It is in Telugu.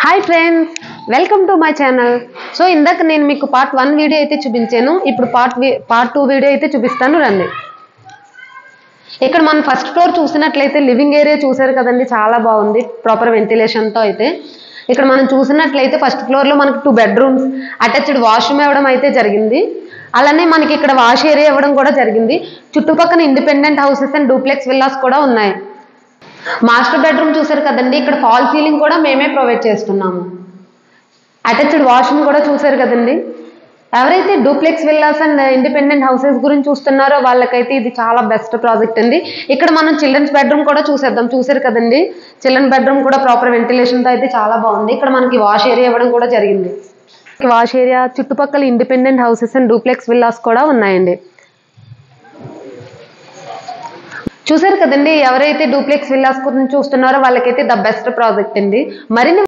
Hi friends, welcome to my channel. So ఇందాక నేను మీకు పార్ట్ 1 వీడియో అయితే చూపించాను. ఇప్పుడు పార్ట్ 2 వీడియో అయితే చూపిస్తాను రండి. ఇక్కడ మనం ఫస్ట్ ఫ్లోర్ చూసినట్లయితే లివింగ్ ఏరియా చూసారు కదండి, చాలా బాగుంది ప్రాపర్ వెంటిలేషన్తో. అయితే ఇక్కడ మనం చూసినట్లయితే ఫస్ట్ ఫ్లోర్లో మనకి 2 బెడ్రూమ్స్, అటాచ్డ్ వాష్రూమ్ ఇవ్వడం అయితే జరిగింది. అలానే మనకి ఇక్కడ వాష్ ఏరియా ఇవ్వడం కూడా జరిగింది. చుట్టుపక్కల independent houses and duplex villas కూడా ఉన్నాయి. మాస్టర్ బెడ్రూమ్ చూసారు కదండి, ఇక్కడ ఫాల్ సీలింగ్ కూడా మేమే ప్రొవైడ్ చేస్తున్నాము. అటాచ్డ్ వాష్రూమ్ కూడా చూసారు కదండి. ఎవరైతే duplex villas and independent houses గురించి చూస్తున్నారో వాళ్ళకైతే ఇది చాలా బెస్ట్ ప్రాజెక్ట్ అండి. ఇక్కడ మనం చిల్డ్రన్స్ బెడ్రూమ్ కూడా చూసేద్దాం. చూసారు కదండి, చిల్డ్రన్ బెడ్రూమ్ కూడా ప్రాపర్ వెంటిలేషన్తో అయితే చాలా బాగుంది. ఇక్కడ మనకి వాష్ ఏరియా ఇవ్వడం కూడా జరిగింది. వాష్ ఏరియా చుట్టుపక్కల independent houses and duplex villas కూడా ఉన్నాయండి. చూసారు కదండి, ఎవరైతే డూప్లెక్స్ విల్లాస్ గురించి చూస్తున్నారో వాళ్ళకైతే ద బెస్ట్ ప్రాజెక్ట్ అండి. మరిన్ని